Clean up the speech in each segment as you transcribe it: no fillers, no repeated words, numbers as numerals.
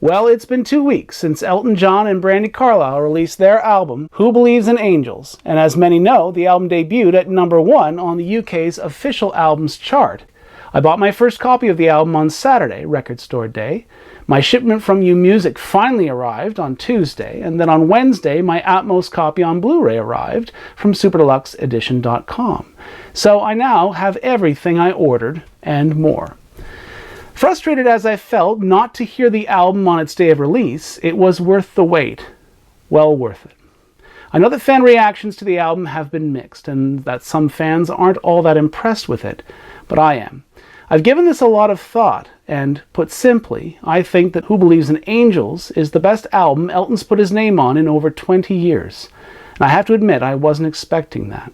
Well, it's been 2 weeks since Elton John and Brandy Carlisle released their album, Who Believes in Angels? And as many know, the album debuted at #1 on the UK's official albums chart. I bought my first copy of the album on Saturday, Record Store Day. My shipment from U Music finally arrived on Tuesday, and then on Wednesday, my Atmos copy on Blu-ray arrived from SuperDeluxeEdition.com. So I now have everything I ordered and more. Frustrated as I felt not to hear the album on its day of release, it was worth the wait. Well worth it. I know that fan reactions to the album have been mixed, and that some fans aren't all that impressed with it, but I am. I've given this a lot of thought, and put simply, I think that Who Believes in Angels is the best album Elton's put his name on in over 20 years. And I have to admit, I wasn't expecting that.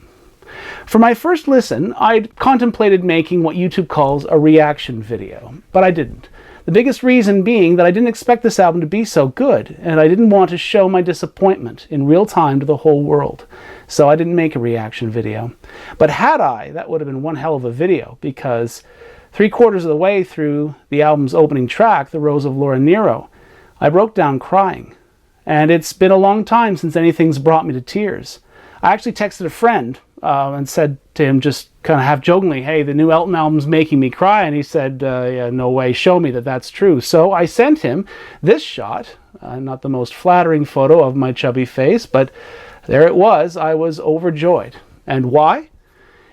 For my first listen, I'd contemplated making what YouTube calls a reaction video, but I didn't. The biggest reason being that I didn't expect this album to be so good, and I didn't want to show my disappointment in real time to the whole world. So I didn't make a reaction video. But had I, that would have been one hell of a video, because 3/4 of the way through the album's opening track, The Rose of Laura Nyro, I broke down crying. And it's been a long time since anything's brought me to tears. I actually texted a friend and said to him just kind of half jokingly, hey, the new Elton album's making me cry. And he said, yeah, no way, show me that that's true. So I sent him this shot, not the most flattering photo of my chubby face, but there it was. I was overjoyed. And why?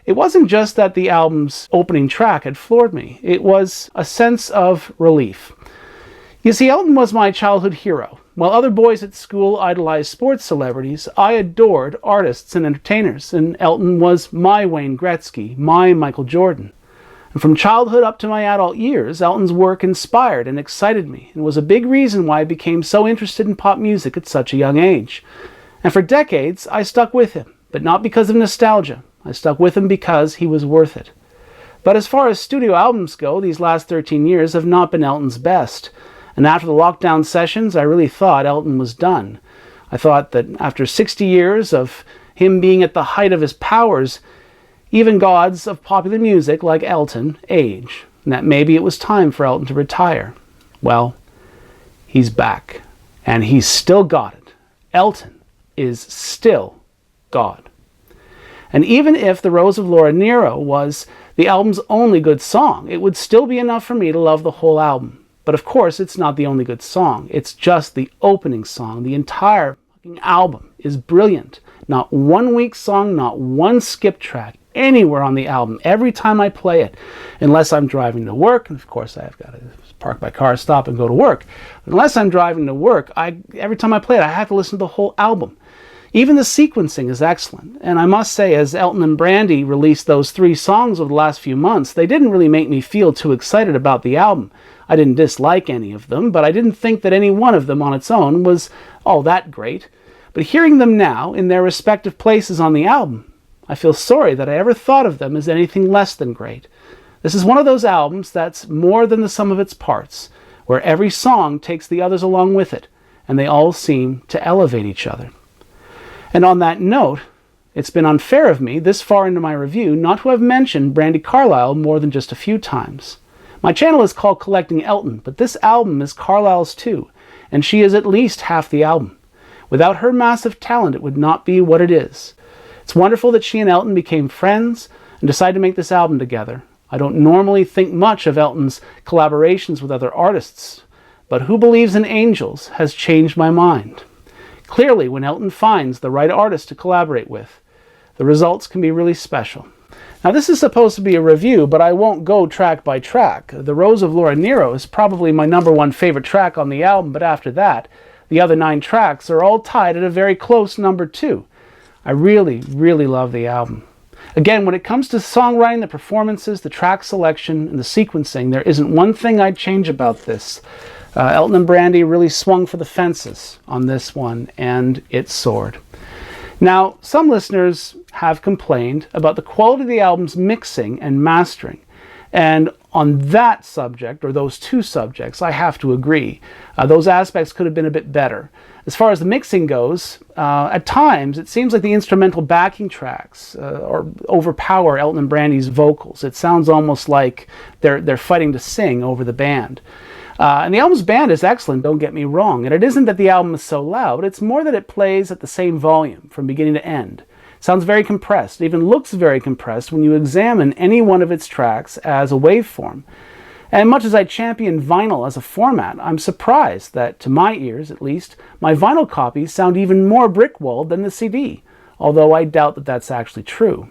It wasn't just that the album's opening track had floored me. It was a sense of relief. You see, Elton was my childhood hero. While other boys at school idolized sports celebrities, I adored artists and entertainers, and Elton was my Wayne Gretzky, my Michael Jordan. And from childhood up to my adult years, Elton's work inspired and excited me, and was a big reason why I became so interested in pop music at such a young age. And for decades, I stuck with him, but not because of nostalgia. I stuck with him because he was worth it. But as far as studio albums go, these last 13 years have not been Elton's best. And after the lockdown sessions, I really thought Elton was done. I thought that after 60 years of him being at the height of his powers, even gods of popular music like Elton age, and that maybe it was time for Elton to retire. Well, he's back, and he's still got it. Elton is still God. And even if The Rose of Laura Nyro was the album's only good song, it would still be enough for me to love the whole album. But of course, it's not the only good song. It's just the opening song. The entire fucking album is brilliant. Not one weak song, not one skip track anywhere on the album. Every time I play it, unless I'm driving to work, and of course I've got to park my car, stop, and go to work. Unless I'm driving to work, every time I play it, I have to listen to the whole album. Even the sequencing is excellent. And I must say, as Elton and Brandy released those 3 songs over the last few months, they didn't really make me feel too excited about the album. I didn't dislike any of them, but I didn't think that any one of them on its own was all that great. But hearing them now in their respective places on the album, I feel sorry that I ever thought of them as anything less than great. This is one of those albums that's more than the sum of its parts, where every song takes the others along with it, and they all seem to elevate each other. And on that note, it's been unfair of me, this far into my review, not to have mentioned Brandy Carlisle more than just a few times. My channel is called Collecting Elton, but this album is Carlisle's too, and she is at least half the album. Without her massive talent, it would not be what it is. It's wonderful that she and Elton became friends and decided to make this album together. I don't normally think much of Elton's collaborations with other artists, but Who Believes in Angels has changed my mind. Clearly, when Elton finds the right artist to collaborate with, the results can be really special. Now, this is supposed to be a review, but I won't go track by track. The Rose of Laura Nyro is probably my #1 favorite track on the album, but after that, the other 9 tracks are all tied at a very close #2. I really, really love the album. Again, when it comes to songwriting, the performances, the track selection, and the sequencing, there isn't one thing I'd change about this. Elton and Brandy really swung for the fences on this one, and it soared. Now, some listeners have complained about the quality of the album's mixing and mastering. And on that subject, or those 2 subjects, I have to agree. Those aspects could have been a bit better. As far as the mixing goes, at times it seems like the instrumental backing tracks or overpower Elton and Brandy's vocals. It sounds almost like they're fighting to sing over the band. And the album's band is excellent, don't get me wrong. And it isn't that the album is so loud, it's more that it plays at the same volume from beginning to end. It sounds very compressed. It even looks very compressed when you examine any one of its tracks as a waveform. And much as I champion vinyl as a format, I'm surprised that, to my ears at least, my vinyl copies sound even more brick-walled than the CD, although I doubt that that's actually true.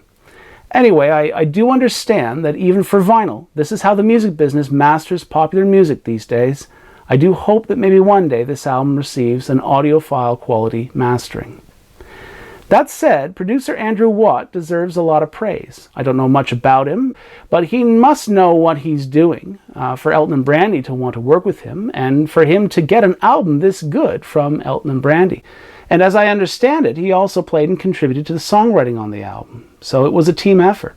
Anyway, I do understand that even for vinyl, this is how the music business masters popular music these days. I do hope that maybe one day this album receives an audiophile quality mastering. That said, producer Andrew Watt deserves a lot of praise. I don't know much about him, but he must know what he's doing for Elton and Brandy to want to work with him, and for him to get an album this good from Elton and Brandy. And as I understand it, he also played and contributed to the songwriting on the album. So it was a team effort.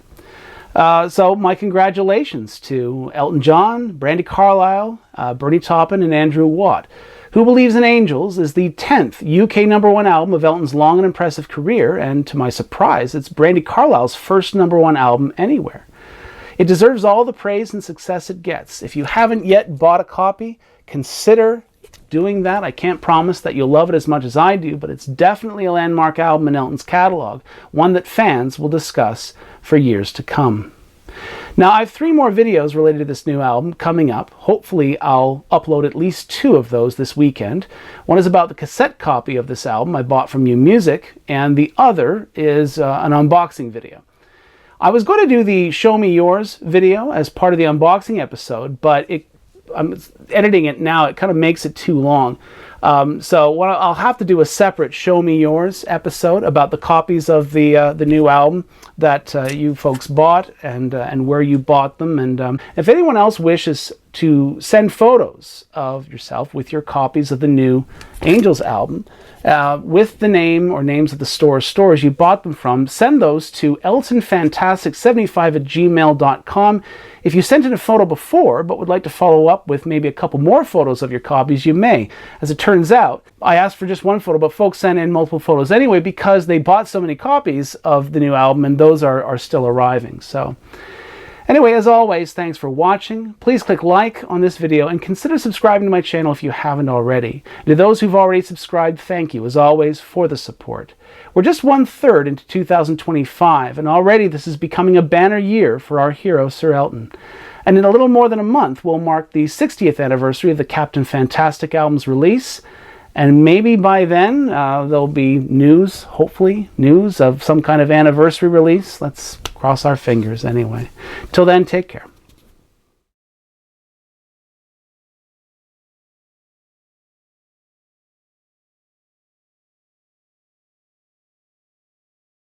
So my congratulations to Elton John, Brandy Carlisle, Bernie Taupin, and Andrew Watt. Who Believes in Angels is the 10th UK #1 album of Elton's long and impressive career, and to my surprise, it's Brandy Carlisle's first #1 album anywhere. It deserves all the praise and success it gets. If you haven't yet bought a copy, consider doing that. I can't promise that you'll love it as much as I do, but it's definitely a landmark album in Elton's catalog, one that fans will discuss for years to come. Now, I have 3 more videos related to this new album coming up. Hopefully, I'll upload at least 2 of those this weekend. One is about the cassette copy of this album I bought from U Music, and the other is an unboxing video. I was going to do the Show Me Yours video as part of the unboxing episode, but I'm editing it now. It kind of makes it too long. So I'll have to do a separate Show Me Yours episode about the copies of the new album that you folks bought and where you bought them. And if anyone else wishes to send photos of yourself with your copies of the new Angels album, with the name or names of the stores you bought them from, send those to eltonfantastic75@gmail.com. If you sent in a photo before but would like to follow up with maybe a couple more photos of your copies, you may. As it turns out, I asked for just one photo, but folks sent in multiple photos anyway because they bought so many copies of the new album, and those are still arriving. So anyway, as always, thanks for watching. Please click like on this video and consider subscribing to my channel if you haven't already. And to those who've already subscribed, thank you, as always, for the support. We're just 1/3 into 2025, and already this is becoming a banner year for our hero, Sir Elton. And in a little more than a month, we'll mark the 60th anniversary of the Captain Fantastic album's release. And maybe by then, there'll be news, hopefully, news of some kind of anniversary release. Let's cross our fingers anyway. Till then, take care.